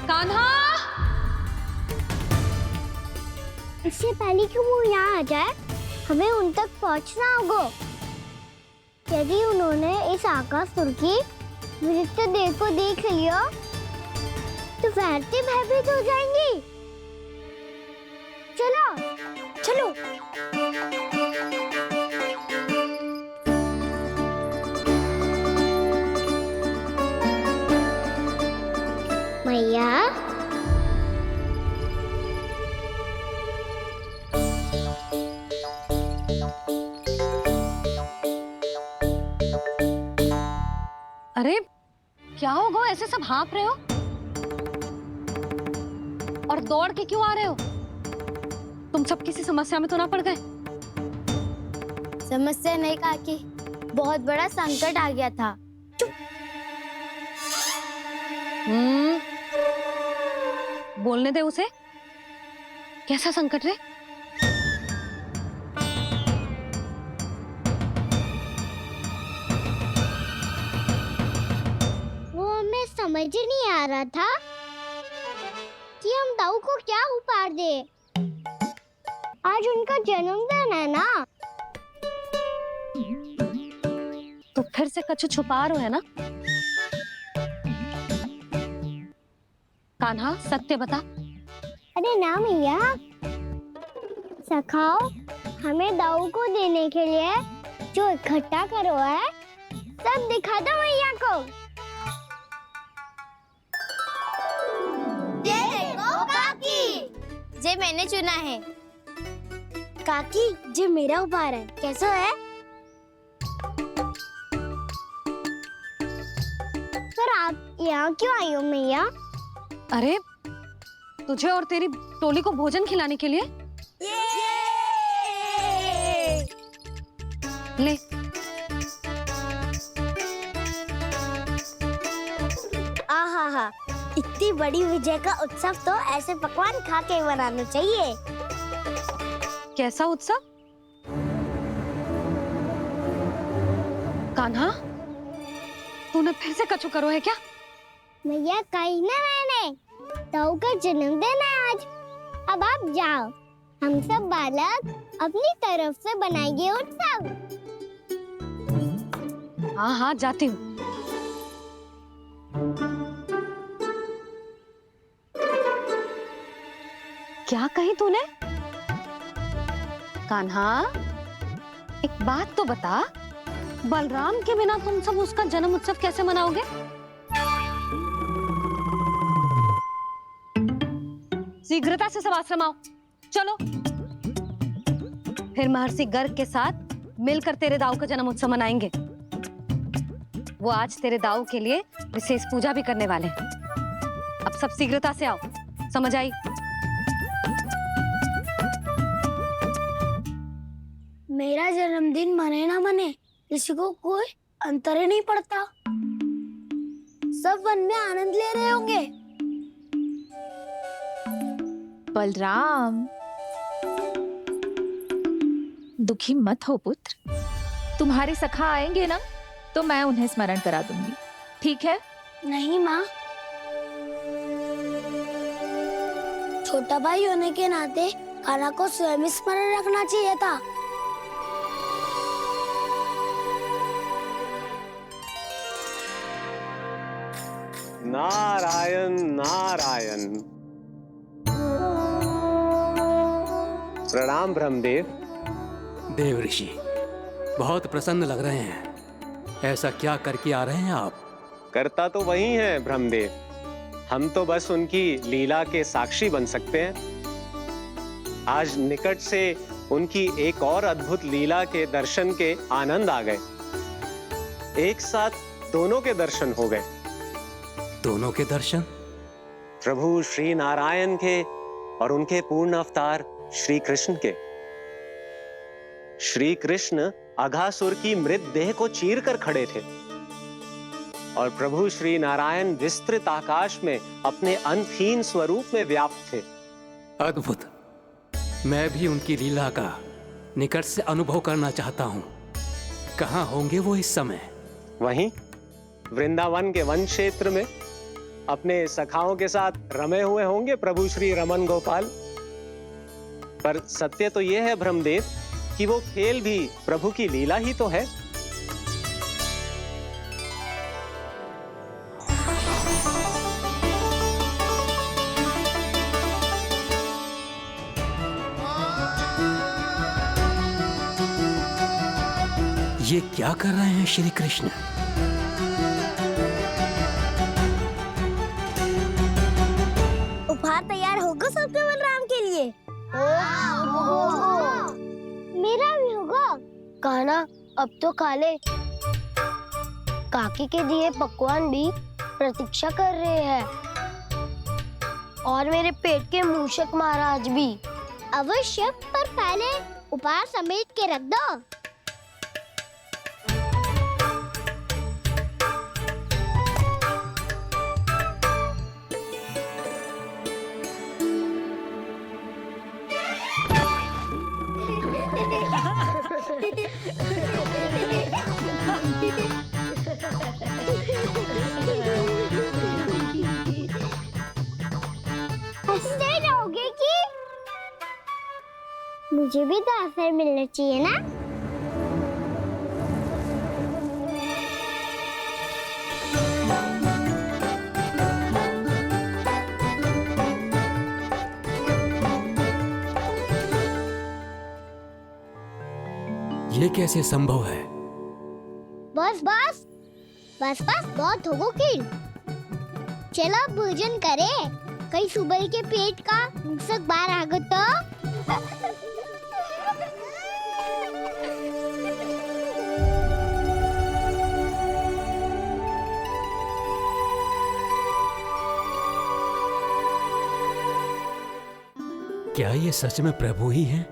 कान्हा! इससे पहले कि वो यहाँ आ जाए, हमें उन तक पहुँचना होगा। यदि उन्होंने इस आकासुर की नृत्य देह को देख लिया, तो वैरती भयभीत हो जाएंगी। चलो, चलो। मैया, अरे क्या हो गो, ऐसे सब हाँफ रहे हो और दौड़ के क्यों आ रहे हो? तुम सब किसी समस्या में तो ना पड़ गए? समस्या नहीं काकी, बहुत बड़ा संकट आ गया था। बोलने दे उसे। कैसा संकट रे? वो हमें समझ ही नहीं आ रहा था कि हम दाऊ को क्या उपहार दे। आज उनका जन्मदिन है ना। तो फिर से कछु छुपा रहे हो है ना? कान्हा सत्य बता। अरे ना मैया, सखाओ हमें दाऊ को देने के लिए जो इकट्ठा करो है, सब दिखा दो मैया को। ये देखो काकी, जे मैंने चुना है। काकी, जे मेरा उपहार है, कैसा है? पर आप यहाँ क्यों आई हो मैया? अरे तुझे और तेरी टोली को भोजन खिलाने के लिए। ले। आहा, इतनी बड़ी विजय का उत्सव तो ऐसे पकवान खा के मनाना चाहिए। कैसा उत्सव? कान्हा, तूने फिर से कछु करो है क्या? मैया कही ना मैंने, दाऊ का जन्मदिन है आज। अब आप जाओ, हम सब बालक अपनी तरफ से बनाएंगे उत्सव। हाँ हाँ जाती हूँ। क्या कही तूने? कान्हा, एक बात तो बता, बलराम के बिना तुम सब उसका जन्म उत्सव कैसे मनाओगे? शीघ्रता से सब आश्रम आओ, चलो। फिर महर्षि गर्ग के साथ मिलकर तेरे दाऊ का जन्म उत्सव मनाएंगे। वो आज तेरे दाऊ के लिए विशेष पूजा भी करने वाले हैं। अब सब शीघ्रता से आओ, समझ आई? मेरा जन्मदिन मने ना मने, किसी को कोई अंतर ही नहीं पड़ता। सब वन में आनंद ले रहे होंगे। बलराम, दुखी मत हो पुत्र। तुम्हारे सखा आएंगे ना, तो मैं उन्हें स्मरण करा दूंगी, ठीक है? नहीं माँ, छोटा भाई होने के नाते कान्हा को स्वयं स्मरण रखना चाहिए था। नारायण नारायण। प्रणाम ब्रह्मदेव। देव ऋषि, बहुत प्रसन्न लग रहे हैं। ऐसा क्या करके आ रहे हैं आप? करता तो वही है ब्रह्मदेव, हम तो बस उनकी लीला के साक्षी बन सकते हैं। आज निकट से उनकी एक और अद्भुत लीला के दर्शन के आनंद आ गए। एक साथ दोनों के दर्शन हो गए। दोनों के दर्शन? प्रभु श्री नारायण के और उनके पूर्ण अवतार श्री कृष्ण के। श्री कृष्ण अघासुर की मृत देह को चीर कर खड़े थे और प्रभु श्री नारायण विस्तृत आकाश में अपने अंतहीन स्वरूप में व्याप्त थे। अद्भुत। मैं भी उनकी लीला का निकट से अनुभव करना चाहता हूँ। कहाँ होंगे वो इस समय? वहीं वृंदावन के वन क्षेत्र में अपने सखाओं के साथ रमे हुए होंगे प्रभु श्री रमन गोपाल। पर सत्य तो यह है ब्रह्मदेव कि वो खेल भी प्रभु की लीला ही तो है। ये क्या कर रहे हैं श्री कृष्ण? उपहार तैयार होगा सबके बलराम के लिए। मेरा भी होगा। कहना अब तो खा ले। काकी के दिए पकवान भी प्रतीक्षा कर रहे हैं और मेरे पेट के मूषक महाराज भी। अवश्य, पर पहले उपहार समेट के रख दो। हंसते रहोगे कि मुझे भी तो अवसर मिलना चाहिए ना। ये कैसे संभव है? बस बस बस बस बहुत हो गई। चलो भोजन करें। कहीं सुबह के पेट का मूषक बाहर आ गया तो। क्या ये सच में प्रभु ही हैं?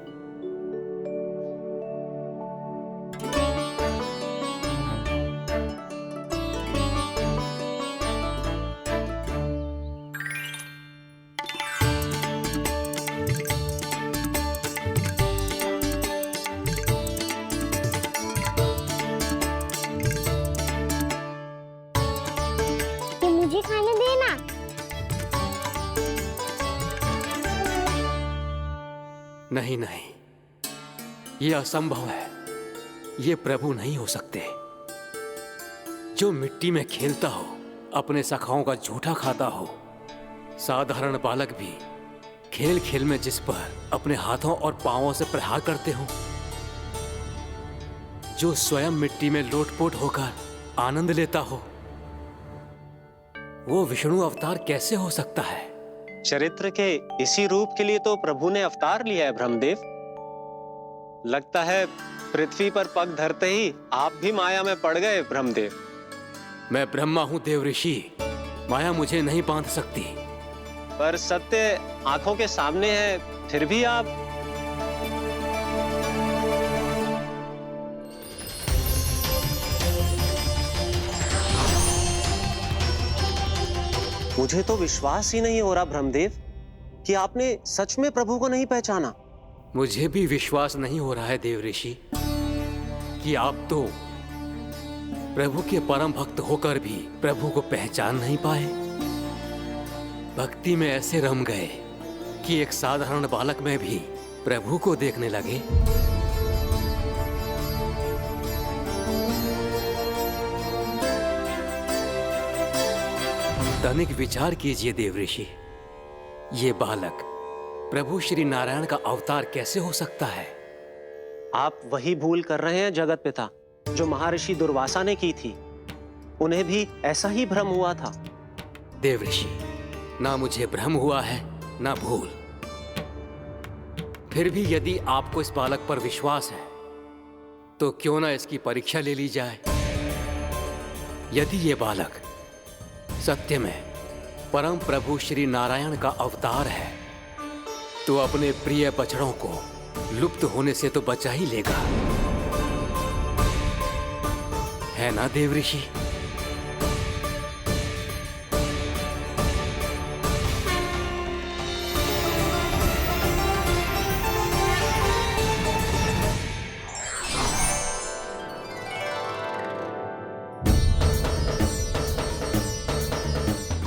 मुझे खाने देना। नहीं नहीं, ये असंभव है। ये प्रभु नहीं हो सकते। जो मिट्टी में खेलता हो, अपने सखाओं का झूठा खाता हो, साधारण बालक भी खेल खेल में जिस पर अपने हाथों और पांवों से प्रहार करते हो, जो स्वयं मिट्टी में लोटपोट होकर आनंद लेता हो, वो विष्णु अवतार कैसे हो सकता है? चरित्र के इसी रूप के लिए तो प्रभु ने अवतार लिया है ब्रह्मदेव। लगता है पृथ्वी पर पग धरते ही आप भी माया में पड़ गए ब्रह्मदेव। मैं ब्रह्मा हूं देव ऋषि, माया मुझे नहीं बांध सकती। पर सत्य आंखों के सामने है, फिर भी आप। मुझे तो विश्वास ही नहीं हो रहा ब्रह्मदेव कि आपने सच में प्रभु को नहीं पहचाना। मुझे भी विश्वास नहीं हो रहा है देव ऋषि कि आप तो प्रभु के परम भक्त होकर भी प्रभु को पहचान नहीं पाए। भक्ति में ऐसे रम गए कि एक साधारण बालक में भी प्रभु को देखने लगे। तनिक विचार कीजिए देव ऋषि, ये बालक प्रभु श्री नारायण का अवतार कैसे हो सकता है? आप वही भूल कर रहे हैं जगत पिता, जो महर्षि दुर्वासा ने की थी। उन्हें भी ऐसा ही भ्रम हुआ था। देव ऋषि, ना मुझे भ्रम हुआ है ना भूल। फिर भी यदि आपको इस बालक पर विश्वास है तो क्यों ना इसकी परीक्षा ले ली जाए। यदि ये बालक सत्य में परम प्रभु श्री नारायण का अवतार है तो अपने प्रिय बछड़ों को लुप्त होने से तो बचा ही लेगा, है ना देव ऋषि?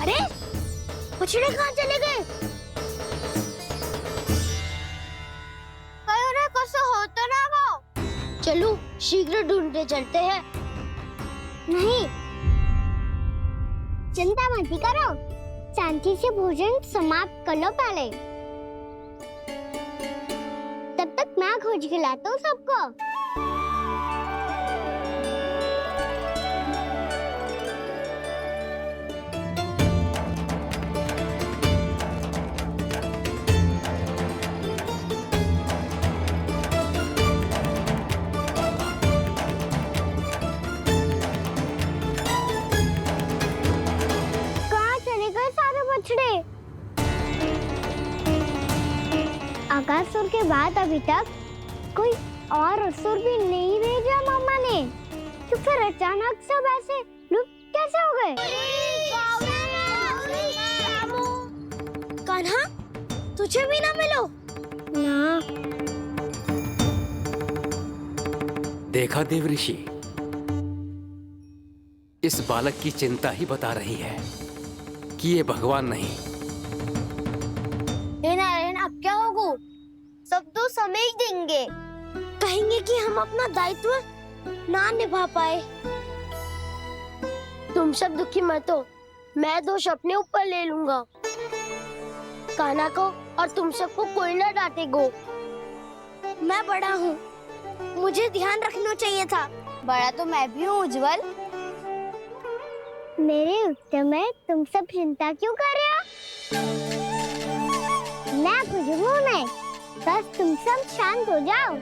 अरे बछड़े कहाँ चले गए? हो तो ना वो। चलो शीघ्र ढूंढने चलते हैं। नहीं, चिंता मत करो, शांति से भोजन समाप्त कर लो पहले। तब तक मैं खोज के लाता हूँ सबको। आकासुर के बाद अभी तक कोई और असुर भी नहीं भेजा मम्मा ने, तो फिर अचानक सब ऐसे लुप्त कैसे हो गए? कान्हा, तुझे भी ना मिलो ना। देखा देव ऋषि, इस बालक की चिंता ही बता रही है कि ये भगवान नहीं। नारायण, अब क्या होगा? सब तो समझ देंगे, कहेंगे कि हम अपना दायित्व ना निभा पाए। तुम सब दुखी मत हो, मैं दोष अपने ऊपर ले लूंगा। कान्हा को और तुम सबको कोई ना डांटेगो। मैं बड़ा हूँ, मुझे ध्यान रखना चाहिए था। बड़ा तो मैं भी हूँ उज्जवल। मेरे उत्तर में तुम सब चिंता क्यों कर रहे हो? मैं बुझूंगा नहीं, बस तुम सब शांत हो जाओ।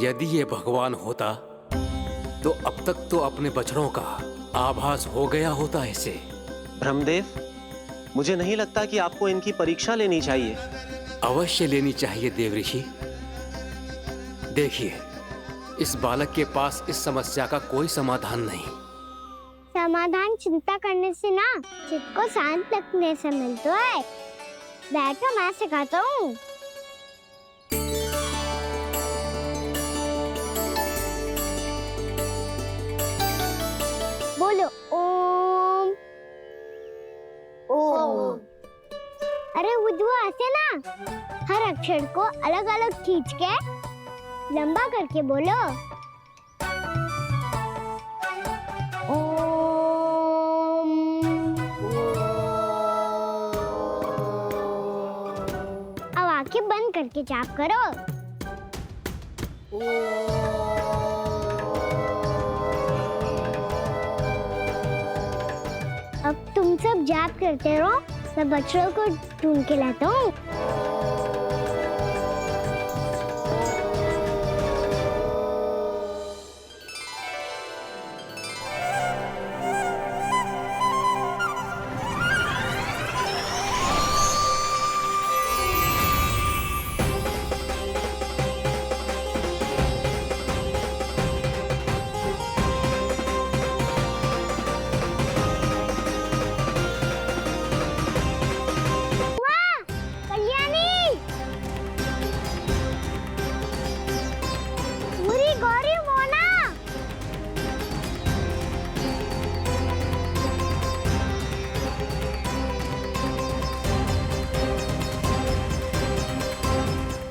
यदि ये भगवान होता तो अब तक तो अपने बछड़ों का आभास हो गया होता इसे। ब्रह्मदेव, मुझे नहीं लगता कि आपको इनकी परीक्षा लेनी चाहिए। अवश्य लेनी चाहिए देव ऋषि। देखिए, इस बालक के पास इस समस्या का कोई समाधान नहीं। समाधान चिंता करने से ना, चित्त को शांत रखने से मिलता है। बैठो, मैं सिखाता हूँ। बोलो ओम। ओम। अरे उद्वा, ऐसे ना हर अक्षर को अलग अलग खींच के लंबा करके बोलो। अब आंखें बंद करके जाप करो। अब तुम सब जाप करते रहो, मैं बच्चों को ढूंढ के लाता हूँ।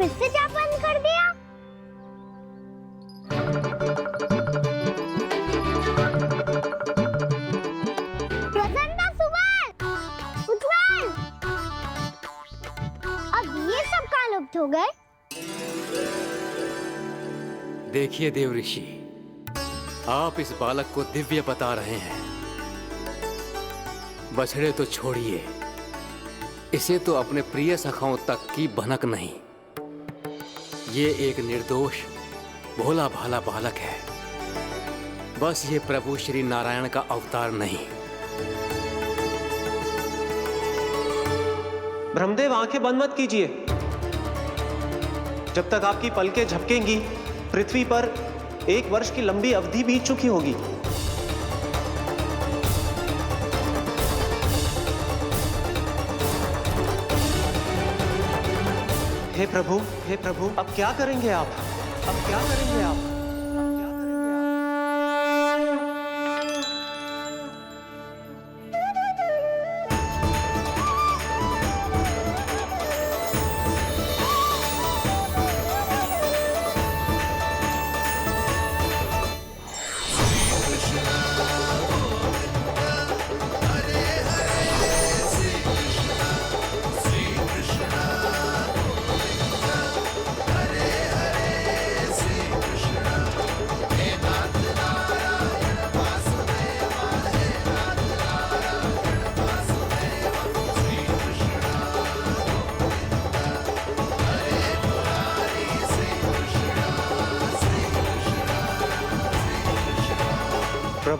फिर से जाप बंद कर दिया। प्रसन्ना, सुमन, उज्जवल, अब ये सब कहाँ लुप्त हो गए? देखिए देव ऋषि, आप इस बालक को दिव्य बता रहे हैं। बछड़े तो छोड़िए, इसे तो अपने प्रिय सखाओं तक की भनक नहीं। ये एक निर्दोष भोला भाला बालक है, बस ये प्रभु श्री नारायण का अवतार नहीं। ब्रह्मदेव, आंखें बंद मत कीजिए। जब तक आपकी पलकें झपकेंगी, पृथ्वी पर 1 वर्ष की लंबी अवधि बीत चुकी होगी। हे प्रभु, अब क्या करेंगे आप? अब क्या करेंगे आप?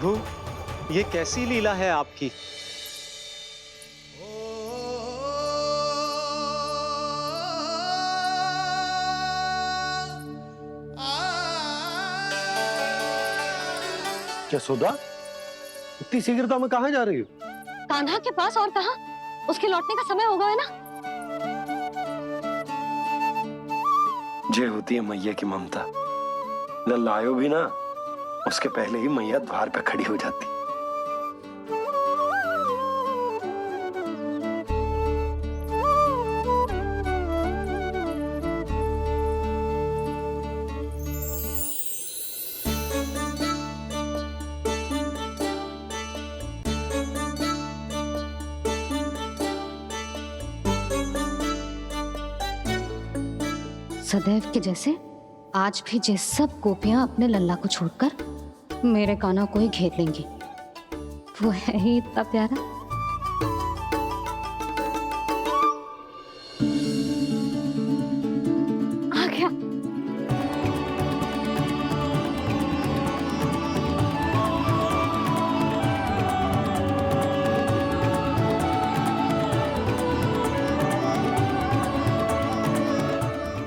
प्रभु, ये कैसी लीला है आपकी? यशोदा, इतनी शीघ्रता में कहाँ जा रही हो? कान्हा के पास, और कहाँ? उसके लौटने का समय होगा है ना। जय होती है मैया की ममता। लल्ला आयो भी ना, उसके पहले ही मैया द्वार पे खड़ी हो जाती। सदैव के जैसे आज भी ये सब गोपियां अपने लल्ला को छोड़कर मेरे कान्हा को ही घेर लेंगी। वो है ही इतना प्यारा। आ गया।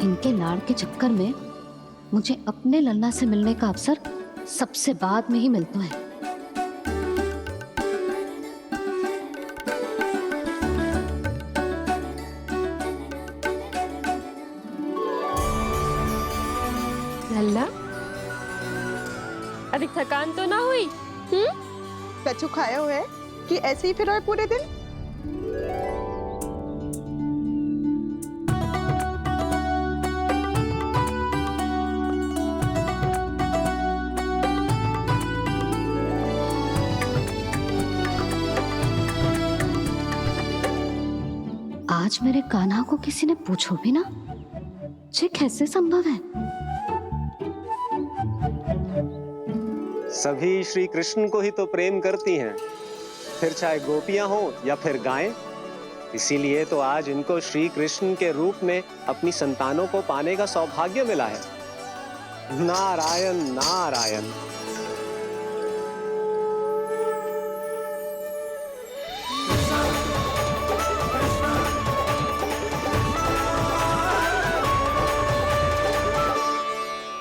इनके लाड़ के चक्कर में मुझे अपने लल्ला से मिलने का अवसर सबसे बाद में ही मिलता है। लल्ला, अभी थकान तो ना हुई? कछु खाया हुआ है कि ऐसे ही फिर रहे पूरे दिन? आज मेरे कान्हा को किसी ने पूछो भी ना, ये कैसे संभव है? सभी श्री कृष्ण को ही तो प्रेम करती हैं, फिर चाहे गोपियां हो या फिर गायें। इसीलिए तो आज इनको श्री कृष्ण के रूप में अपनी संतानों को पाने का सौभाग्य मिला है। नारायण नारायण।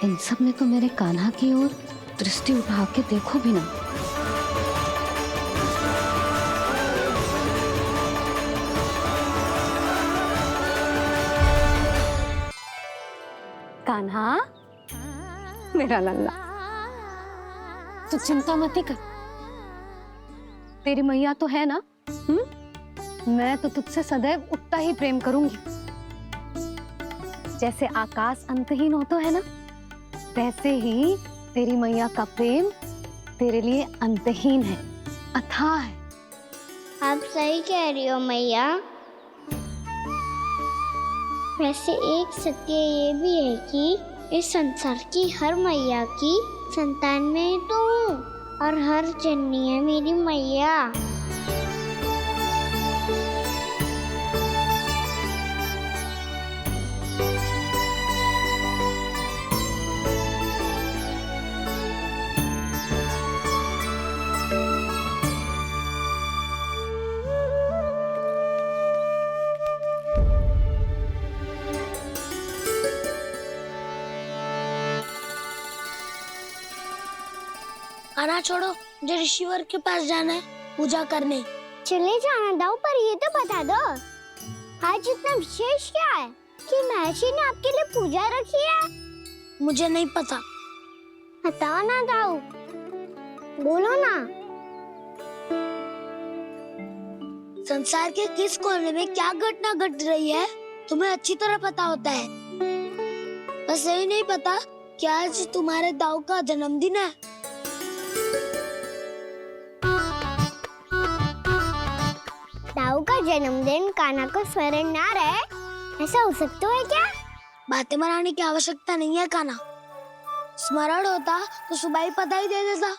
इन सब ने तो मेरे कान्हा की ओर दृष्टि उठा के देखो भी ना। कान्हा, मेरा लल्ला, तू चिंता मत कर। तेरी मैया तो है ना? मैं तो तुझसे सदैव उतना ही प्रेम करूंगी। जैसे आकाश अंतहीन होता है ना, वैसे ही तेरी मैया का प्रेम तेरे लिए अंतहीन है, अथाह है। आप सही कह रही हो मैया। वैसे एक सत्य ये भी है कि इस संसार की हर मैया की संतान में तो हूँ, और हर जननी है मेरी मैया। आना छोड़ो, मुझे ऋषिवर के पास जाना है पूजा करने। चले जाना दाऊ, पर ये तो बता दो आज इतना विशेष क्या है कि महर्षि ने आपके लिए पूजा रखी है? मुझे नहीं पता। बताओ ना दाऊ, बोलो ना। संसार के किस कोने में क्या घटना घट रही है तुम्हें अच्छी तरह पता होता है। बस यही नहीं पता कि आज तुम्हारे दाऊ का जन्मदिन है। दाऊ का जन्मदिन कान्हा को स्मरण ना रहे, ऐसा हो सकता है क्या? बातें बनाने की आवश्यकता नहीं है कान्हा। स्मरण होता तो सुबह ही पता ही दे देता।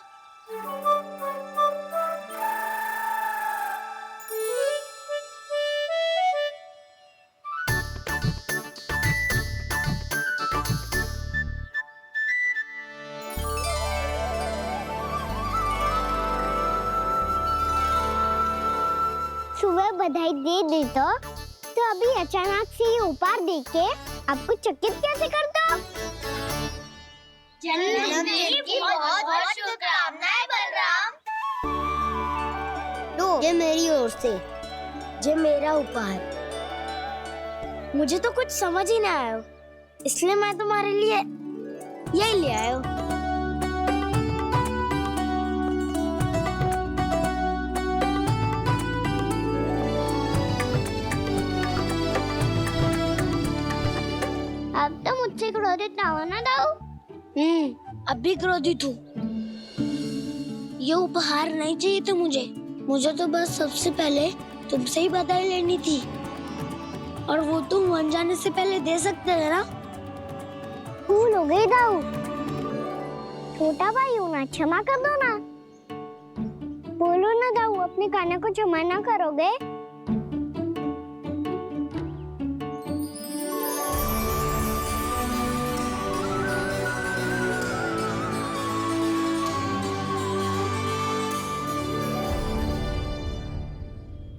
सुबह बधाई दे देता तो अभी अचानक से ये उपहार देख के आपको चकित कैसे करता? जन्मदिन की बहुत शुभकामनाएं बलराम। लो, ये मेरी ओर से, ये मेरा उपहार। मुझे तो कुछ समझ ही ना आया, इसलिए मैं तुम्हारे लिए यही ले आया हूँ। अब तो मुझसे क्रोधित ना होना दाऊ। अब भी क्रोधित हूँ। ये उपहार नहीं चाहिए था मुझे तो बस सबसे पहले तुमसे ही बधाई लेनी थी, और वो तुम बन जाने से पहले दे सकते थे ना। भूल हो गई दाऊ। छोटा भाई हूँ ना, क्षमा कर दो ना। बोलो ना दाऊ, अपने कान्हा को क्षमा ना करोगे?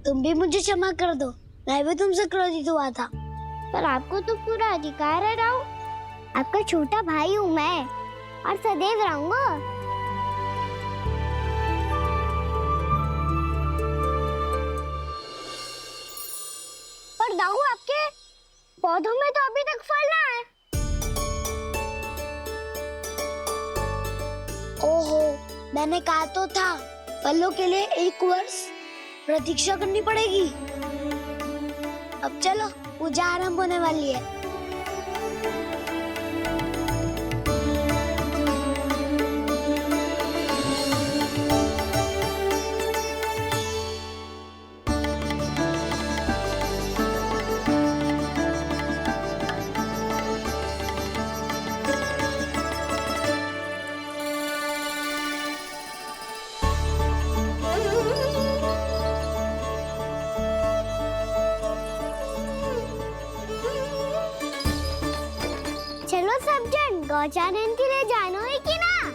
तुम भी मुझे क्षमा कर दो, मैं भी तुमसे क्रोधित हुआ था। पर आपको तो पूरा अधिकार है दाऊ। आपका छोटा भाई हूँ मैं, और सदैव रहूंगा। पर दाऊ, आपके पौधों में तो अभी तक फल ना है। ओहो, मैंने कहा तो था, फलों के लिए 1 वर्ष प्रतीक्षा करनी पड़ेगी। अब चलो, पूजा आरंभ होने वाली है। चलो सब जन गौचारण के लिए जानो है कि ना?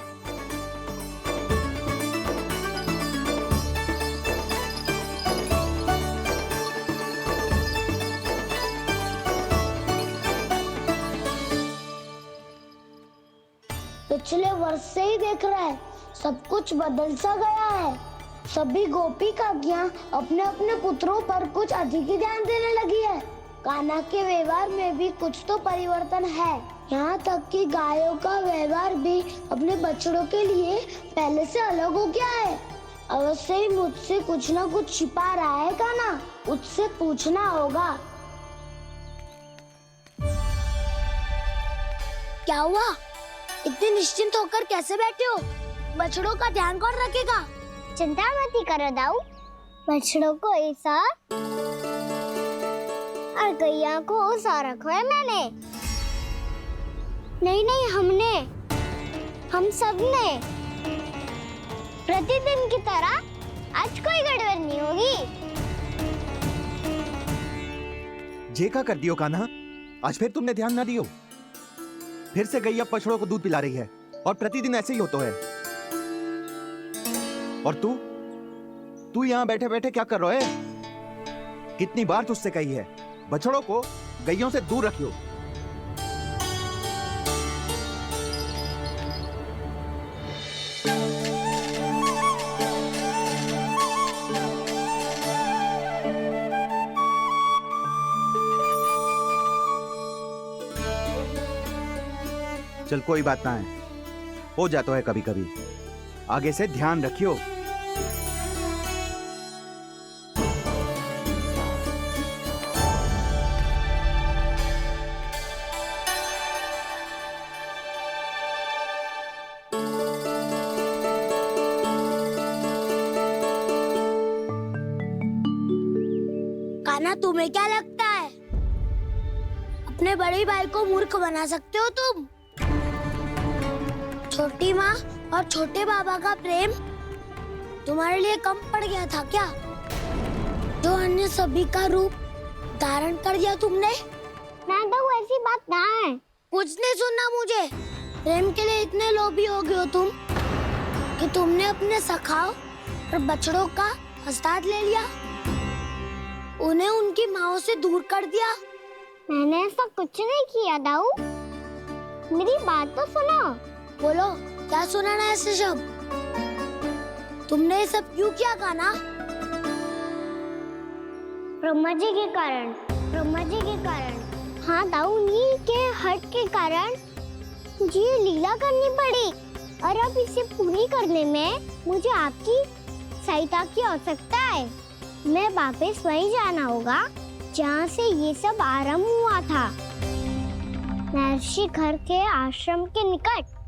पिछले वर्ष से ही देख रहा है, सब कुछ बदल सा गया है। सभी गोपी काकियां अपने अपने पुत्रों पर कुछ अधिक ही ध्यान देने लगी है। कान्हा के व्यवहार में भी कुछ तो परिवर्तन है। यहाँ तक कि गायों का व्यवहार भी अपने बछड़ों के लिए पहले से अलग हो गया है। अवश्य ही मुझसे कुछ ना कुछ छिपा रहा है कान्हा, उससे पूछना होगा। क्या हुआ? इतने निश्चिंत होकर कैसे बैठे हो? बछड़ों का ध्यान कौन रखेगा? चिंता मत करो दाऊ, बछड़ों को ऐसा और गैया को ओसा रखा है मैंने। नहीं, हम सब ने प्रतिदिन की तरह आज कोई गड़बड़ नहीं होगी। जे का कर दियो कान्हा, आज फिर तुमने ध्यान ना दियो। फिर से गैया बछड़ों को दूध पिला रही है, और प्रतिदिन ऐसे ही होता है। और तू यहाँ बैठे बैठे क्या कर रहा है? कितनी बार तुझसे कही है, बछड़ों को गैयों से दूर रखियो। चल कोई बात ना है, हो जाता है कभी कभी। आगे से ध्यान रखियो। कान्हा, तुम्हें क्या लगता है अपने बड़े भाई को मूर्ख बना सकते हो तुम? छोटी माँ और छोटे बाबा का प्रेम तुम्हारे लिए कम पड़ गया था क्या? जो अन्य सभी का रूप धारण कर दिया तुमने? ना तो ऐसी बात ना है। कुछ नहीं सुनना मुझे। प्रेम के लिए इतने लोभी हो गए हो तुम कि तुमने अपने सखाओ और बछड़ों का हस्ताक्षर ले लिया। उन्हें उनकी माँ से दूर कर दिया? मैंने ऐसा कुछ नहीं किया दाऊ। मेरी बात तो सुनो। बोलो, क्या सुनाना है ऐसे शब्द? तुमने ये सब क्यों किया कान्हा? ब्रह्मा जी के कारण। ब्रह्मा जी के कारण। हाँ दाऊ, नील के हट के कारण मुझे ये लीला करनी पड़ी, और अब इसे पूरी करने में मुझे आपकी सहायता की आवश्यकता है। मैं वापस वहीं जाना होगा जहाँ से ये सब आरंभ हुआ था, महर्षि घर के आश्रम के निकट।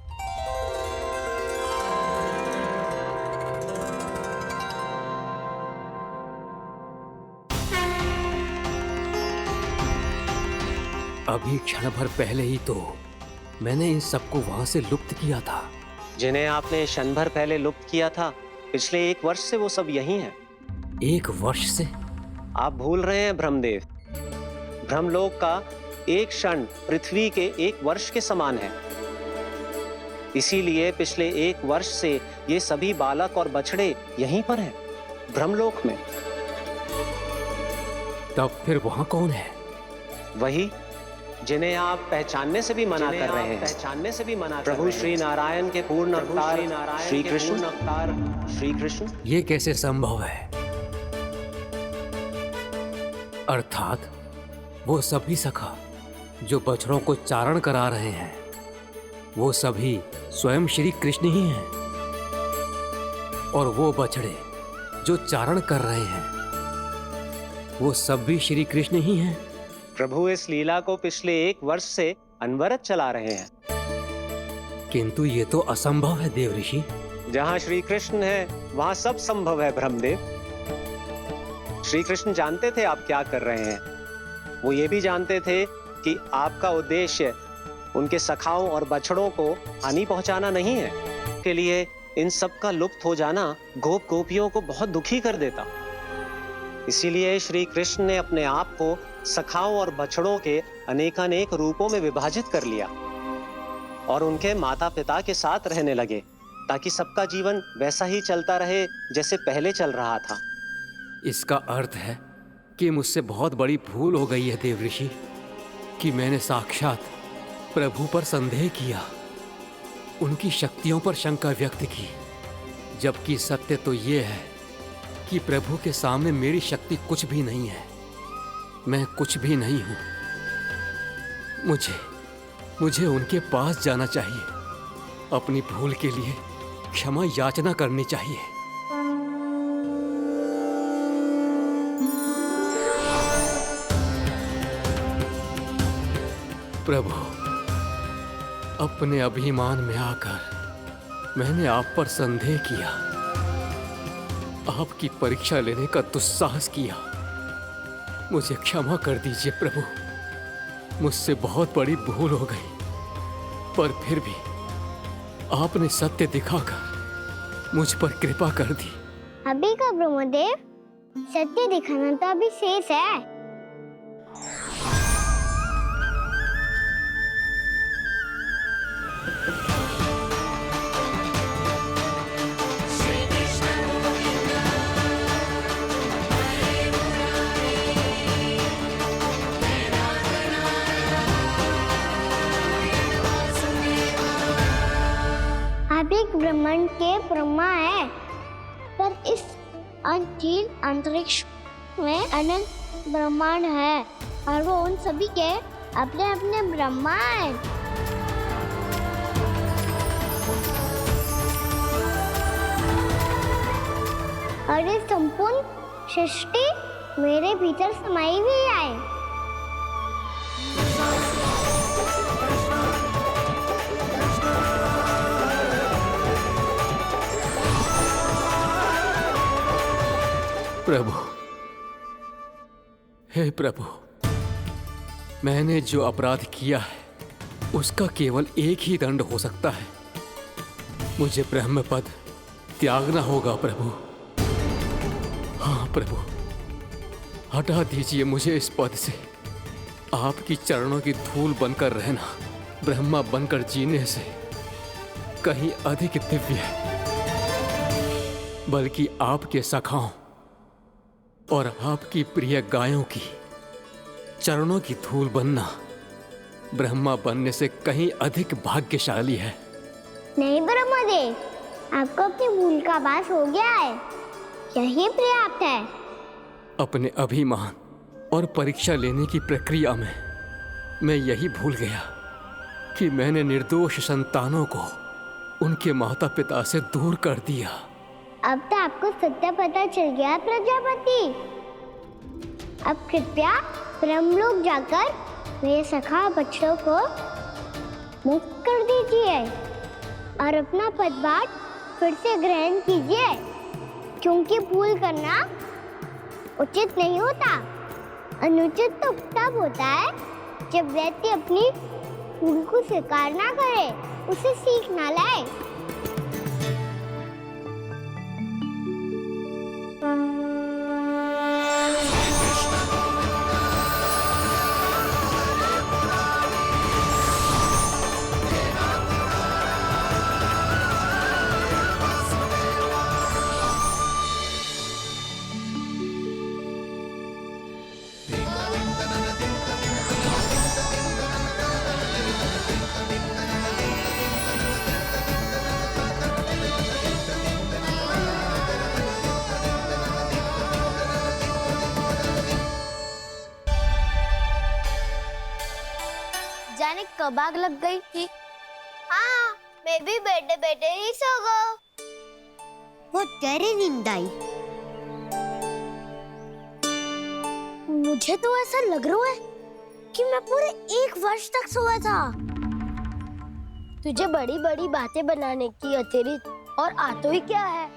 अभी क्षण भर पहले ही तो मैंने इन सबको वहां से लुप्त किया था। जिन्हें आपने क्षण भर पहले लुप्त किया था, पिछले 1 वर्ष से वो सब यही हैं। 1 वर्ष से? आप भूल रहे हैं ब्रह्मदेव। ब्रह्मलोक का एक क्षण पृथ्वी के 1 वर्ष के समान है। इसीलिए पिछले 1 वर्ष से ये सभी बालक और बछड़े यहीं पर हैं, ब्रह्मलोक में। तब फिर वहां कौन है? वही जिन्हें आप पहचानने से भी मना कर रहे हैं। प्रभु श्री नारायण के पूर्ण अवतार श्री कृष्ण। ये कैसे संभव है? अर्थात वो सभी सखा जो बछड़ों को चारण करा रहे हैं, वो सभी स्वयं श्री कृष्ण ही हैं। और वो बछड़े जो चारण कर रहे हैं, वो सब भी श्री कृष्ण ही हैं। प्रभु इस लीला को पिछले 1 वर्ष से अनवरत चला रहे हैं। किंतु ये तो असंभव है देव ऋषि। जहाँ श्री कृष्ण है वहाँ सब संभव है ब्रह्मदेव। श्री कृष्ण जानते थे आप क्या कर रहे हैं। वो ये भी जानते थे कि आपका उद्देश्य उनके सखाओं और बछड़ों को हानि पहुंचाना नहीं है। के लिए इन सब का लुप्त हो जाना गोप गोपियों को बहुत दुखी कर देता। इसीलिए श्री कृष्ण ने अपने आप को सखाओं और बछड़ों के अनेकानेक रूपों में विभाजित कर लिया और उनके माता पिता के साथ रहने लगे, ताकि सबका जीवन वैसा ही चलता रहे जैसे पहले चल रहा था। इसका अर्थ है कि मुझसे बहुत बड़ी भूल हो गई है देव ऋषि, कि मैंने साक्षात प्रभु पर संदेह किया, उनकी शक्तियों पर शंका व्यक्त की, जबकि सत्य तो ये है कि प्रभु के सामने मेरी शक्ति कुछ भी नहीं है। मैं कुछ भी नहीं हूं। मुझे उनके पास जाना चाहिए, अपनी भूल के लिए क्षमा याचना करनी चाहिए। प्रभु, अपने अभिमान में आकर मैंने आप पर संदेह किया, आपकी परीक्षा लेने का दुस्साहस किया। मुझे क्षमा कर दीजिए प्रभु, मुझसे बहुत बड़ी भूल हो गई, पर फिर भी आपने सत्य दिखाकर मुझ पर कृपा कर दी। अभी का ब्रह्मदेव, सत्य दिखाना तो अभी शेष है। आप एक ब्रह्मांड के ब्रह्मा है, पर इस अनंत अंतरिक्ष में अनंत ब्रह्मांड है और वो उन सभी के अपने अपने ब्रह्मा हैं। और ये संपूर्ण सृष्टि मेरे भीतर समाई हुई है। प्रभु, हे प्रभु, मैंने जो अपराध किया है उसका केवल एक ही दंड हो सकता है। मुझे ब्रह्म पद त्यागना होगा प्रभु। हाँ प्रभु, हटा दीजिए मुझे इस पद से। आपकी चरणों की धूल बनकर रहना ब्रह्मा बनकर जीने से कहीं अधिक दिव्य है। बल्कि आपके सखाओं और आपकी प्रिय गायों की चरणों की धूल बनना ब्रह्मा बनने से कहीं अधिक भाग्यशाली है। नहीं ब्रह्मदेव, आपको अपनी भूल का आभास हो गया है, यही पर्याप्त है। अपने अभिमान और परीक्षा लेने की प्रक्रिया में मैं यही भूल गया कि मैंने निर्दोष संतानों को उनके माता पिता से दूर कर दिया। अब तो आपको सत्य पता चल गया प्रजापति। अब कृपया ब्रह्मलोक जाकर मेरे सखा बच्चों को मुक्त कर दीजिए और अपना पदभार फिर से ग्रहण कीजिए, क्योंकि भूल करना उचित नहीं होता। अनुचित तो तब होता है जब व्यक्ति अपनी भूल को स्वीकार ना करे, उसे सीख ना लाए। जाने कब आग लग गई थी। हाँ, मैं भी बैठे बैठे ही सो गया। बहुत गहरी नींद आई। मुझे तो ऐसा लग रहा है कि मैं पूरे 1 वर्ष तक सोया था। तुझे बड़ी बड़ी बातें बनाने की अतिरिक्त और आता ही क्या है।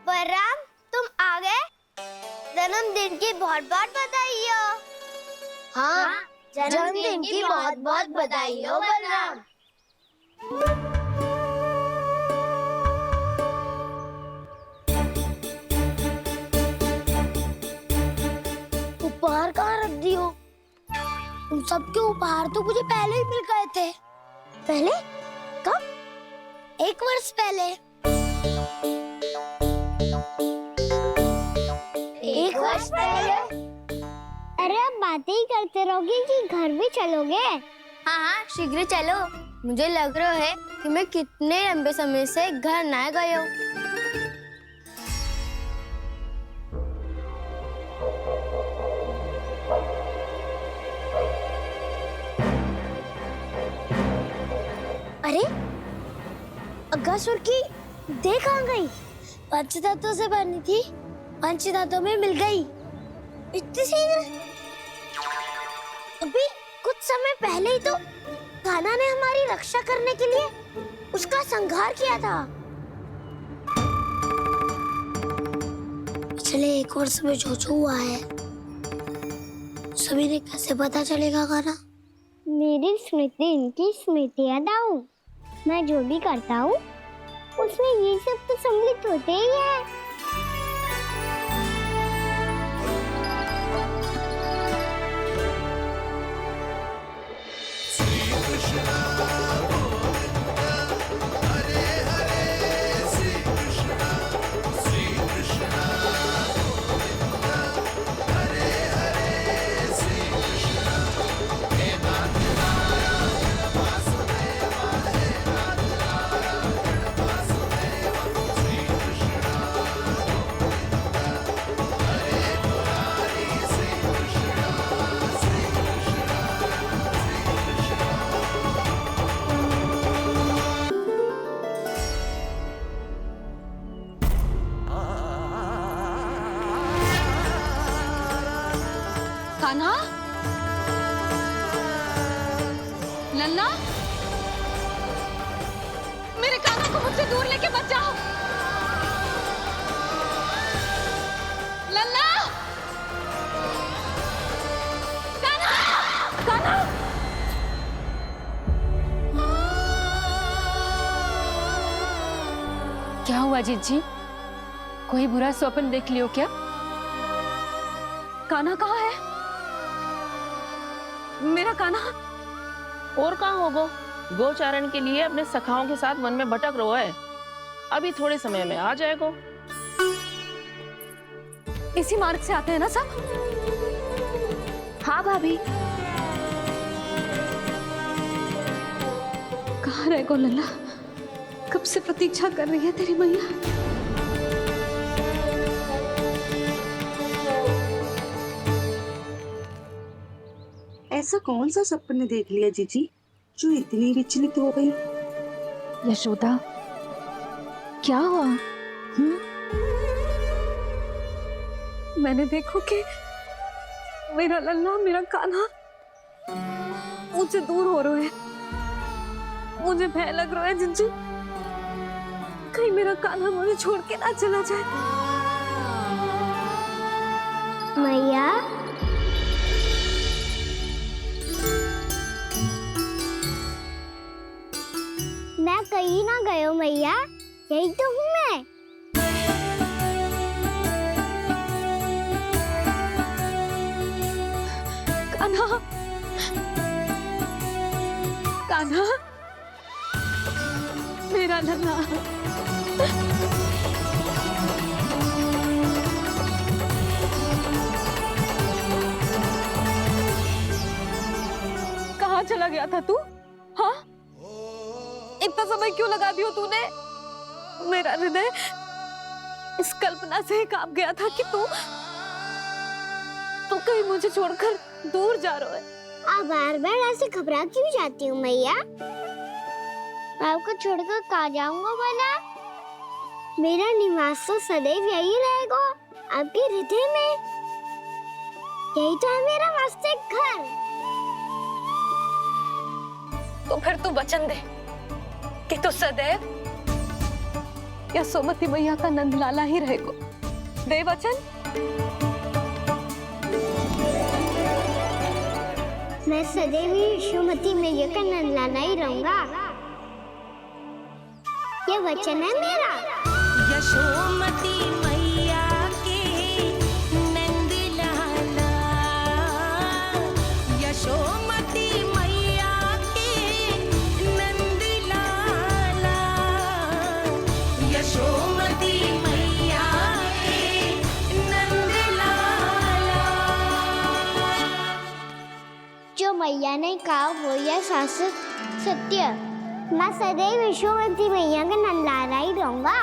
बलराम, तुम आ गए? जन्मदिन की बहुत बहुत बधाई हो। हाँ, जन्मदिन की बहुत बहुत बधाई हो बलराम। उपहार कहाँ रख दी हो? उन सबके उपहार तो मुझे पहले ही मिल गए थे। पहले? कब? 1 वर्ष पहले। 1 वर्ष पहले? अरे अब बातें ही करते रहोगे कि घर भी चलोगे? हाँ हाँ, शीघ्र चलो। मुझे लग रहा है कि मैं कितने लंबे समय से घर ना गया हूँ। अरे, अगासुर की देह कहाँ गई? पंचतत्वों से बनी थी, पंचतत्वों में मिल गई। इतनी शीघ्र? अभी कुछ समय पहले ही तो कान्हा ने हमारी रक्षा करने के लिए उसका संहार किया था। पिछले 1 वर्ष में जो जो हुआ है, सभी ने कैसे पता चलेगा कान्हा? मेरी स्मृति इनकी स्मृति यादाऊं। मैं जो भी करता हूँ उसमें ये सब तो सम्मिलित होते ही है। कान्हा, लल्ला, मेरे कान्हा को मुझसे दूर लेके मत जाओ। लल्ला, कान्हा, कान्हा। क्या हुआ जीत जी? कोई बुरा स्वप्न देख लियो क्या? कान्हा कहाँ है? मेरा कान्हा? और कहाँ होगो? गोचारण के लिए अपने सखाओं के साथ वन में भटक रहो है। अभी थोड़े समय में आ जाएगा। इसी मार्ग से आते हैं ना सब? हाँ भाभी। कहाँ रह गो लल्ला? कब से प्रतीक्षा कर रही है तेरी मैया। ऐसा कौन सा सपने देख लिया जीजी जो इतनी विचलित हो गई? यशोदा, क्या हुआ? मैंने देखो कि मेरा लल्ला, मेरा कान्हा मुझसे दूर हो रहे हैं। मुझे भय लग रहा है जिंजी, कहीं मेरा कान्हा मुझे छोड़ के ना चला जाए। मैया, मैं कहीं ना गयो मैया, यही तो हूँ मैं। कान्हा, कान्हा, मेरा लल्ला। कहाँ चला गया था तू? हाँ, इतना समय क्यों लगा दिया तूने? मेरा हृदय इस कल्पना से ही कांप गया था कि तू कहीं मुझे छोड़कर दूर जा रहा है। आप बार बार ऐसे घबरा क्यों जाती हूँ मैया? आपको छोड़कर कहाँ जाऊंगा भला? मेरा निवास तो सदैव यही रहेगा, आपके हृदय में। यही तो है मेरा वास्तविक घर। तो फिर तू वचन दे कि तू सदैव यशोमती मैया का नंदलाला ही रहेगा। दे वचन। मैं सदैव यशोमती मैया का नंदलाला ही रहूंगा। ये वचन है मेरा। यशोमती मैया के नंदलाला, यशोमती मैया के नंदलाला, यशोमती मैया के नंदलाला। जो मैया ने कहा वो यह शाश्वत सत्य। मैं सदैव यशोमती मैया का नंदलाला ही रहूंगा।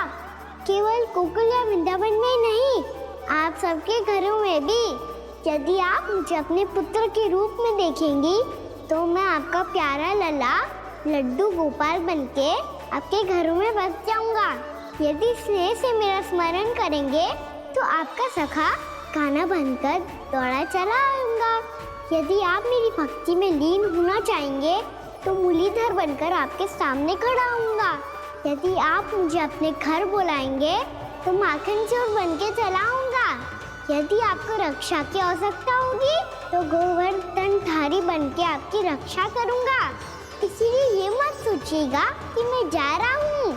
केवल गोकुल या वृंदावन में नहीं, आप सबके घरों में भी। यदि आप मुझे अपने पुत्र के रूप में देखेंगी तो मैं आपका प्यारा लल्ला लड्डू गोपाल बनके आपके घरों में बस जाऊंगा। यदि स्नेह से मेरा स्मरण करेंगे तो आपका सखा खाना बनकर दौड़ा चला आऊंगा। यदि आप मेरी भक्ति में लीन होना चाहेंगे तो मुरलीधर बनकर आपके सामने खड़ा होऊंगा। यदि आप मुझे अपने घर बुलाएंगे तो माखन चोर बनके चला आऊंगा। यदि आपको रक्षा की आवश्यकता होगी तो गोवर्धनधारी बनके आपकी रक्षा करूंगा। इसीलिए ये मत सोचिएगा कि मैं जा रहा हूँ,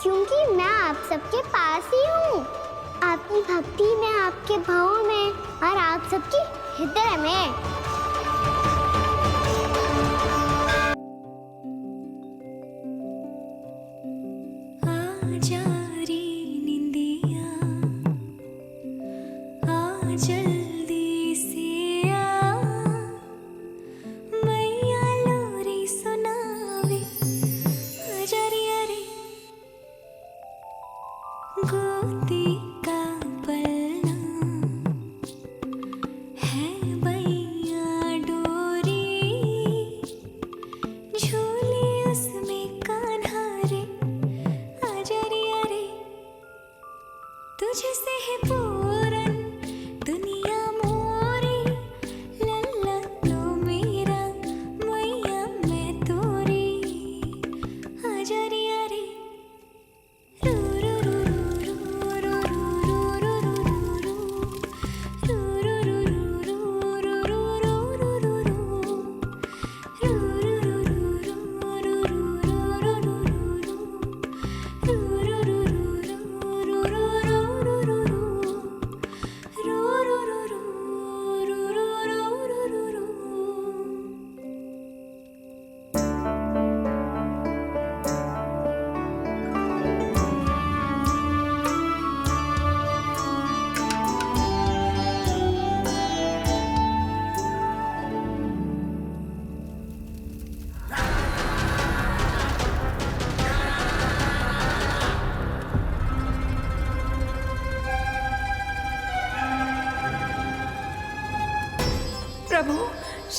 क्योंकि मैं आप सबके पास ही हूँ, आपकी भक्ति में, आपके भाव में और आप सबके हृदय में। जल्दी से आ, मैया लोरी सुनावे, अजरिया रे गोदी का पलना है भैया।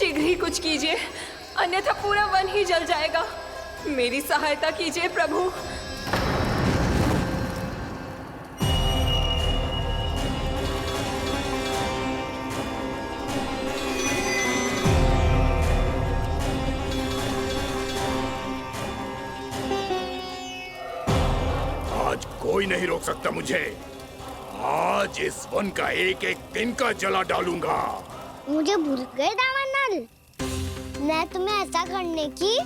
शीघ्र ही कुछ कीजिए, अन्यथा पूरा वन ही जल जाएगा। मेरी सहायता कीजिए प्रभु। आज कोई नहीं रोक सकता मुझे। आज इस वन का एक एक दिन का जला डालूंगा। मुझे भूल गए दावानल, मैं तुम्हें ऐसा करने की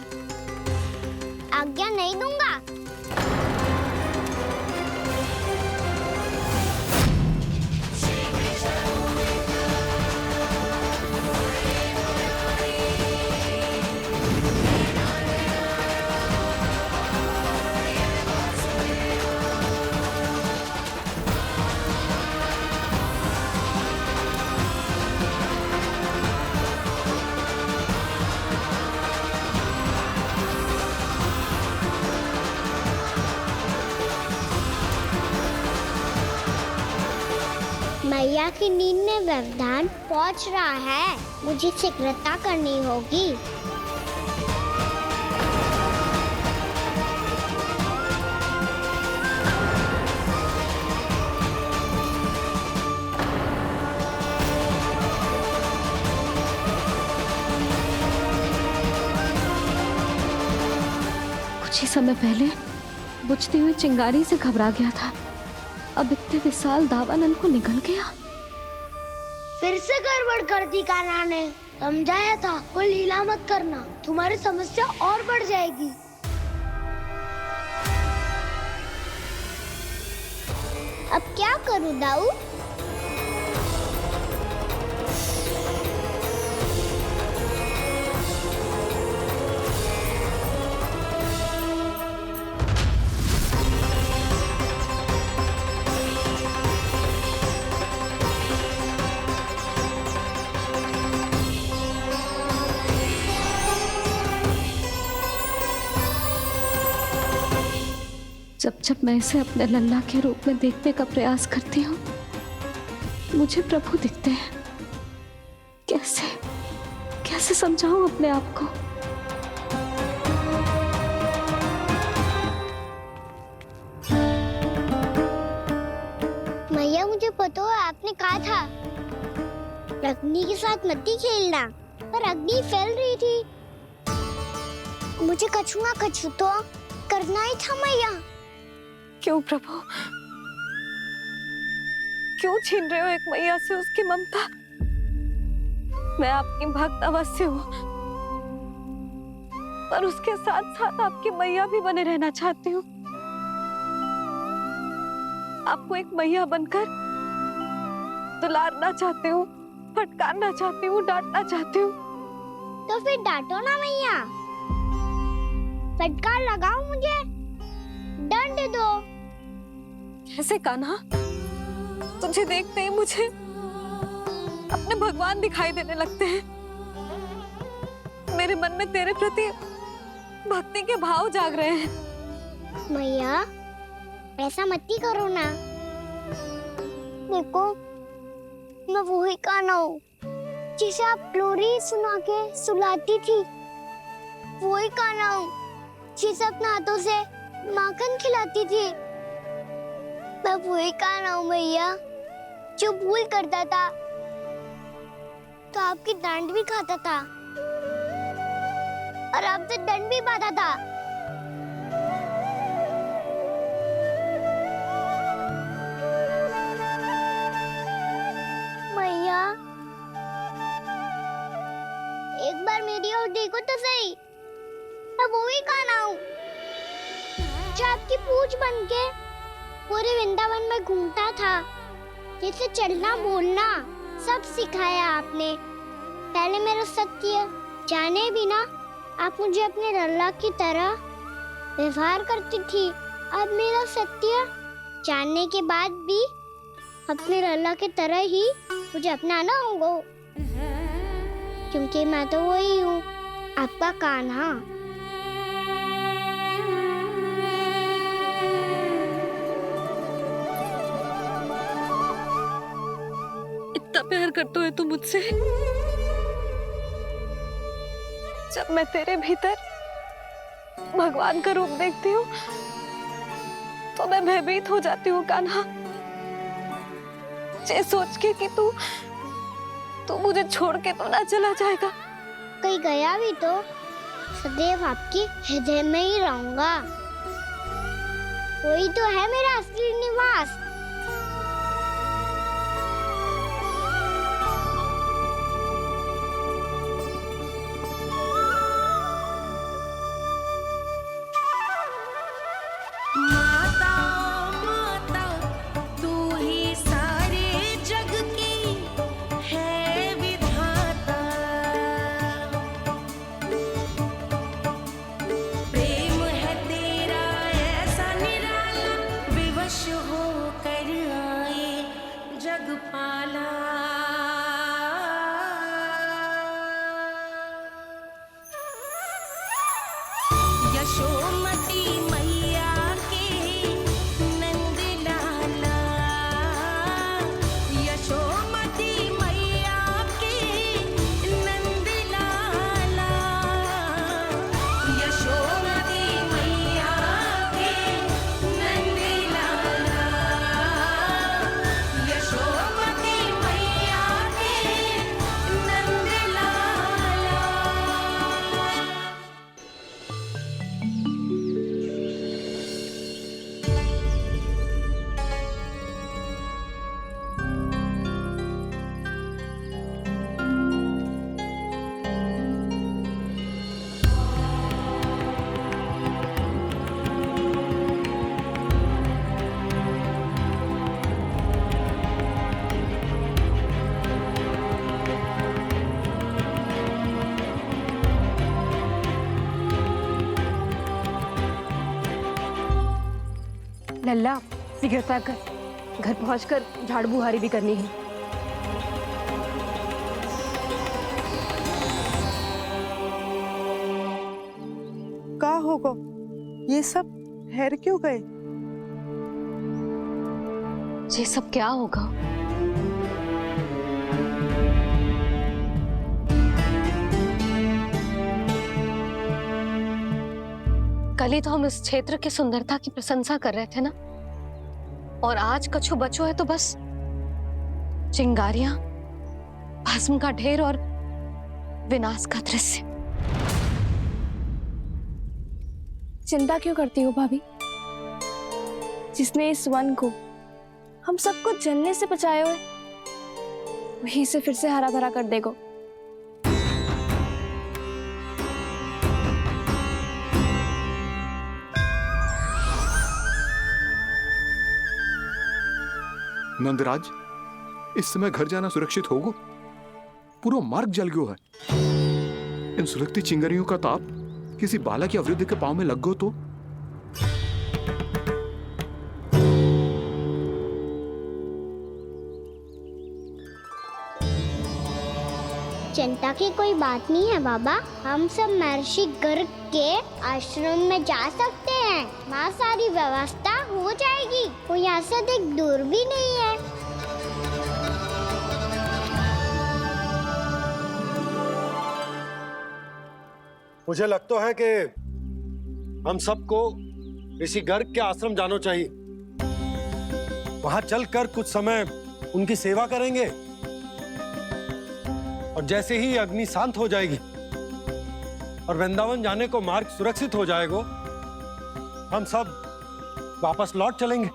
आज्ञा नहीं दूंगा। मैया की नींद में व्यवधान पहुंच रहा है, मुझे शीघ्रता करनी होगी। कुछ ही समय पहले बुझती हुई चिंगारी से घबरा गया था, अब इतने विशाल दावानल को निगल गया। फिर से गड़बड़ कर दी कान्हा ने। समझाया था कोई लीला मत करना, तुम्हारी समस्या और बढ़ जाएगी। अब क्या करूं दाऊ? जब जब मैं इसे अपने लल्ला के रूप में देखने का प्रयास करती हूँ, मुझे प्रभु दिखते हैं। कैसे कैसे समझाऊं अपने आप को? मैया मुझे पता है आपने कहा था अग्नि के साथ मत ही खेलना, पर अग्नि फैल रही थी। मुझे कछु ना कछु तो करना ही था मैया। क्यों प्रभु, क्यों छीन रहे हो एक मैया से उसकी ममता? मैं आपकी भक्त अवश्य हूँ, पर उसके साथ साथ आपकी मैया भी बने रहना चाहती हूँ। आपको एक मैया बनकर दुलारना चाहती हूँ, फटकारना चाहती हूँ, डांटना चाहती हूँ। तो फिर डांटो ना मैया, फटकार लगाओ, मुझे दंड दो। कैसे कान्हा? तुझे देखते ही मुझे अपने भगवान दिखाई देने लगते हैं। मेरे मन में तेरे प्रति भक्ति के भाव जाग रहे हैं। मैया ऐसा मत ही करो ना। देखो मैं वही कान्हा हूँ जिसे आप लोरी सुना के सुलाती थी। वही कान्हा हूँ जिसे अपने हाथों से माखन खिलाती थी। मैं वही कान्हा हूँ मैया जो भूल करता था तो आपकी डांट भी खाता था और आपसे दंड भी पाता था। मैया एक बार मेरी ओर देखो तो सही, मैं वही कान्हा हूँ जो आपकी पूछ बनके पूरे वृंदावन में घूमता था। जैसे चलना बोलना सब सिखाया आपने। पहले मेरा सत्य जाने बिना आप मुझे अपने लल्ला की तरह व्यवहार करती थी। अब मेरा सत्य जानने के बाद भी अपने लल्ला की तरह ही मुझे अपनाना होगा, क्योंकि मैं तो वही हूँ, आपका कान्हा। इतना प्यार करते हो तुम मुझसे, जब मैं तेरे भीतर भगवान का रूप देखती हूँ तो मैं भयभीत हो जाती हूँ कान्हा, ये सोच के कि तू मुझे छोड़ के तो ना चला जाएगा। कहीं गया भी तो सदैव आपके हृदय में ही रहूंगा। वही तो है मेरा असली निवास। माता माता तू ही सारे जग की है विधाता, प्रेम है तेरा ऐसा निराला, विवश होकर आए जग पाला। यशोमती मैया के नंद लाला, यशोमती मैया के नंद लाला, यशोमती मैया के नंद लाला, यशोमती मैया के नंद लाला। लल्ला शीघ्रता कर, घर पहुंचकर झाड़ू बुहारी भी करनी है। का होगा ये सब ठहर क्यों गए? ये सब क्या होगा? कल ही तो हम इस क्षेत्र की सुंदरता की प्रशंसा कर रहे थे ना, और आज कछु बचो है तो बस चिंगारियां, भस्म का ढेर और विनाश का दृश्य। चिंता क्यों करती हो भाभी? जिसने इस वन को हम सबको जलने से बचाए हुए, वही से फिर से हरा भरा कर देगा। नंदराज, इस समय घर जाना सुरक्षित होगा? पूरा मार्ग जल गयो है। इन सुलगती चिंगारियों का ताप किसी बालक या वृद्ध के पांव में लग गो तो? चिंता की कोई बात नहीं है बाबा, हम सब महर्षि गर्ग के आश्रम में जा सकते हैं। वहाँ सारी व्यवस्था हो जाएगी, वो यहाँ से अधिक दूर भी नहीं है। मुझे लगता है कि हम सबको ऋषि गर्ग के आश्रम जाना चाहिए। वहां चलकर कुछ समय उनकी सेवा करेंगे, और जैसे ही अग्नि शांत हो जाएगी और वृंदावन जाने को मार्ग सुरक्षित हो जाएगा, हम सब वापस लौट चलेंगे।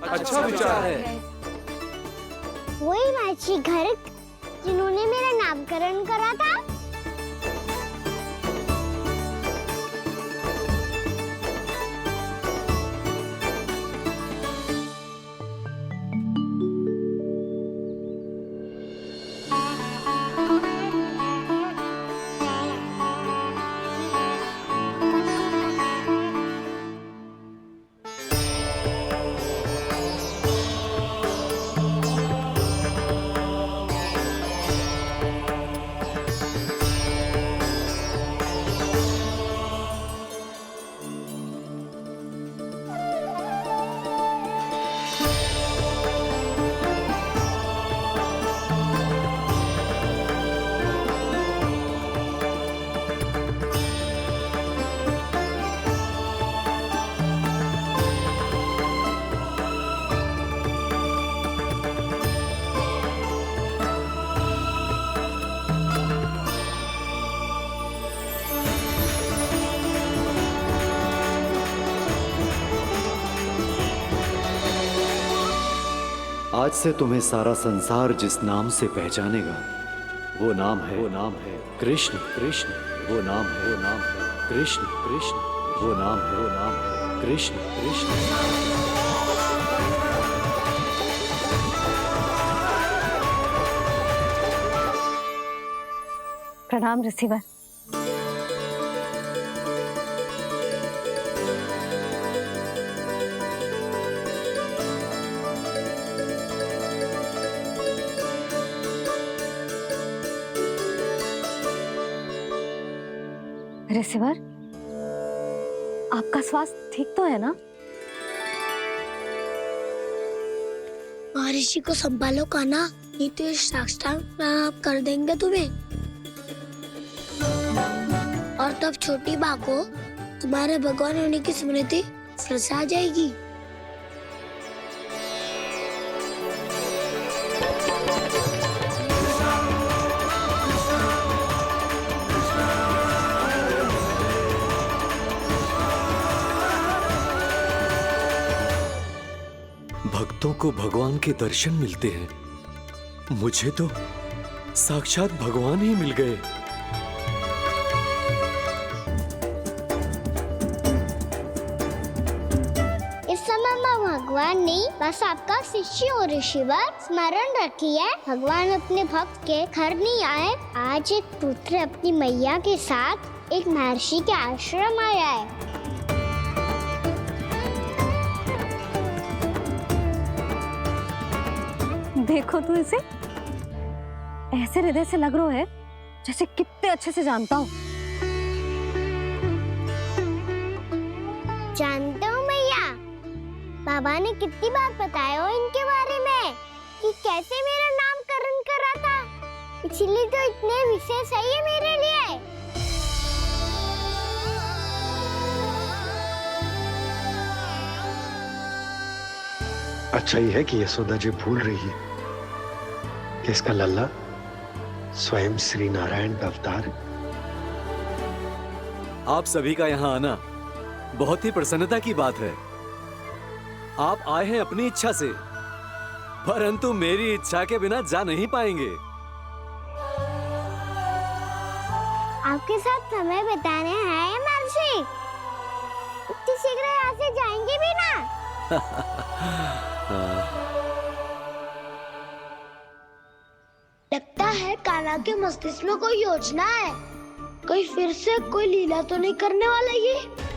अच्छा विचार है। वही महर्षि गर्ग जिन्होंने मेरा नामकरण करा था। आज से तुम्हें सारा संसार जिस नाम से पहचानेगा वो नाम है कृष्ण। कृष्ण वो नाम है कृष्ण। कृष्ण वो नाम है कृष्ण। कृष्ण। प्रणाम रिसीवर। रिसीवर, आपका स्वास्थ्य ठीक तो है ना? महर्षि को संभालो कान्हा, नहीं तो ये साष्टांग प्रणाम कर देंगे तुम्हें। और तब छोटी बा को तुम्हारे भगवान होने की स्मृति फिर से आ जाएगी। भक्तों को भगवान के दर्शन मिलते हैं, मुझे तो साक्षात भगवान ही मिल गए। इस समय मैं भगवान नहीं, बस आपका शिष्य हूँ ऋषिवर। स्मरण रखिए, भगवान अपने भक्त के घर नहीं आए। आज एक पुत्र अपनी मैया के साथ एक महर्षि के आश्रम आया है। देखो तो इसे, ऐसे हृदय से लग रहा है जैसे कितने अच्छे से जानता हूँ। जानते हो मैया, बाबा ने कितनी बार बताया हो इनके बारे में कि कैसे मेरा नामकरण करा था, इसीलिए तो इतने विशेष है ये मेरे लिए। अच्छा ही है कि यशोदा जी भूल रही है कि इसका लल्ला स्वयं श्री नारायण का अवतार है। आप सभी का यहाँ आना बहुत ही प्रसन्नता की बात है। आप आए हैं अपनी इच्छा से, परंतु मेरी इच्छा के बिना जा नहीं पाएंगे। आपके साथ समय बिताने हैं महर्षि, इतनी शीघ्र यहाँ से जाएंगे भी ना? लगता है कान्हा के मस्तिष्क में कोई योजना है, कोई फिर से कोई लीला तो नहीं करने वाला ये।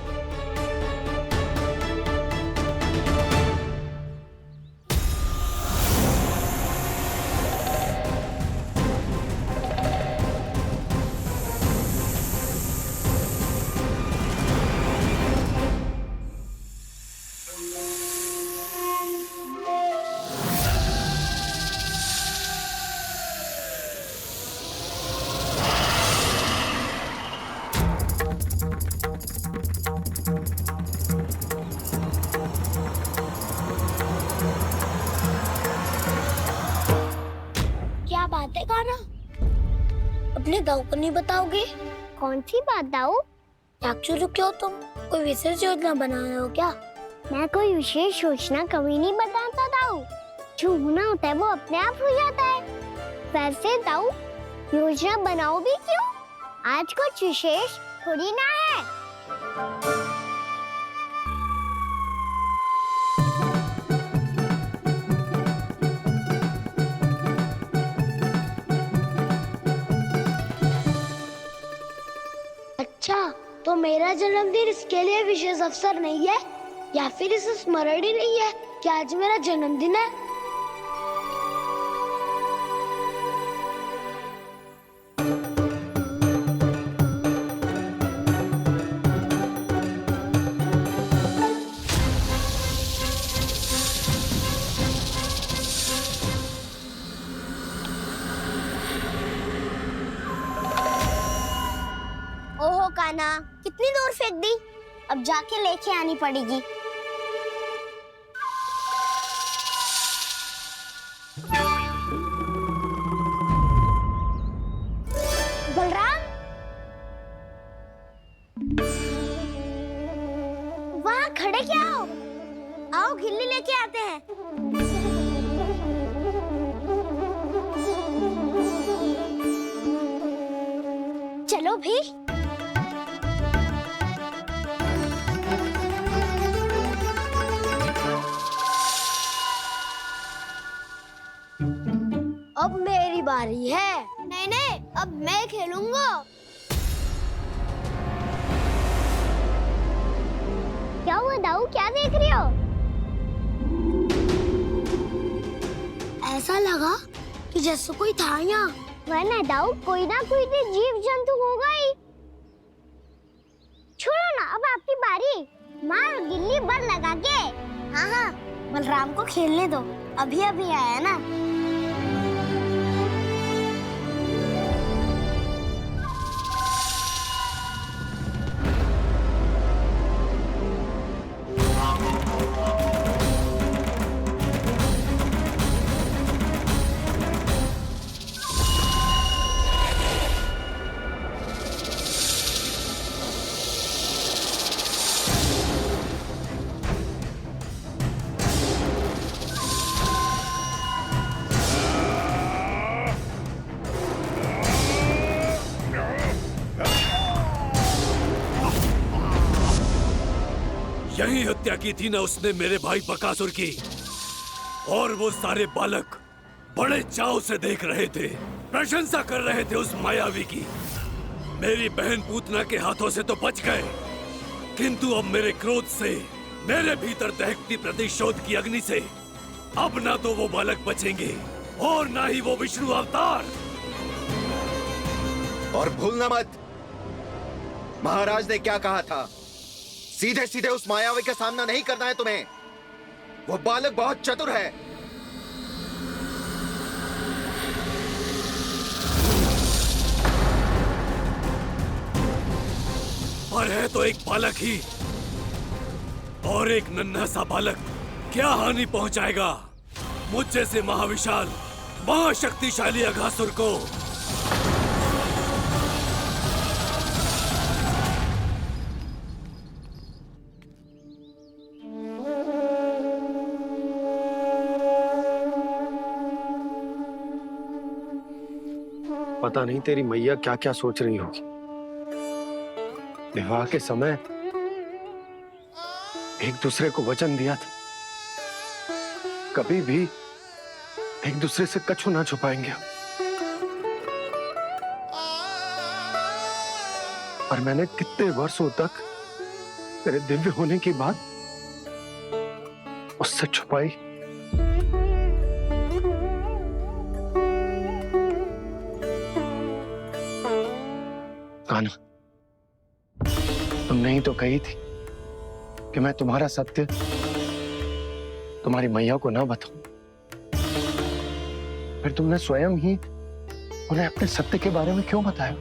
क्या बात है कान्हा, अपने दाऊ को नहीं बताओगे? कौन सी बात दाऊ? चाकचूरू क्यों तुम? कोई विशेष योजना बना रहे हो क्या? मैं कोई विशेष योजना कभी नहीं बताता दाऊ, जो होना होता है वो अपने आप हो जाता है। वैसे दाऊ, योजना बनाओ भी क्यों? आज कुछ विशेष थोड़ी ना है। अच्छा, तो मेरा जन्मदिन इसके लिए विशेष अवसर नहीं है, या फिर इसे स्मरण ही नहीं है कि आज मेरा जन्मदिन है? ओहो कान्हा, कितनी दूर फेंक दी, अब जाके लेके आनी पड़ेगी। बलराम, वहाँ खड़े क्या हो? आओ घिल्ली लेके आते हैं। अभी? अब मेरी बारी है। नहीं नहीं, अब मैं खेलूंगा। क्या हुआ दाऊ, क्या देख रही हो? ऐसा लगा कि जैसे कोई था यहाँ। वरना दाऊ कोई ना कोई तो जीव जंतु होगा ही। छोड़ो ना, अब आपकी बारी। मार गिल्ली बल लगा के। हाँ हाँ, बलराम को खेलने दो, अभी अभी आया ना। यही हत्या की थी ना उसने मेरे भाई बकासुर की। और वो सारे बालक बड़े चाव से देख रहे थे, प्रशंसा कर रहे थे उस मायावी की। मेरी बहन पूतना के हाथों से तो बच गए, किंतु अब मेरे क्रोध से, मेरे भीतर दहकती प्रतिशोध की अग्नि से अब ना तो वो बालक बचेंगे और ना ही वो विष्णु अवतार। और भूलना मत, महाराज ने क्या कहा था, सीधे सीधे उस मायावी का सामना नहीं करना है तुम्हें। वो बालक बहुत चतुर है। पर है तो एक बालक ही, और एक नन्हा सा बालक क्या हानि पहुंचाएगा मुझ जैसे महाविशाल महाशक्तिशाली अघासुर को। पता नहीं तेरी मैया क्या क्या सोच रही होगी। विवाह के समय एक दूसरे को वचन दिया था, कभी भी एक दूसरे से कछु ना छुपाएंगे। और मैंने कितने वर्षों तक तेरे दिव्य होने की बात उससे छुपाई। कान्हा, तुमने ही तो कही थी कि मैं तुम्हारा सत्य तुम्हारी मैया को ना बताऊं। फिर तुमने स्वयं ही उन्हें अपने सत्य के बारे में क्यों बताया?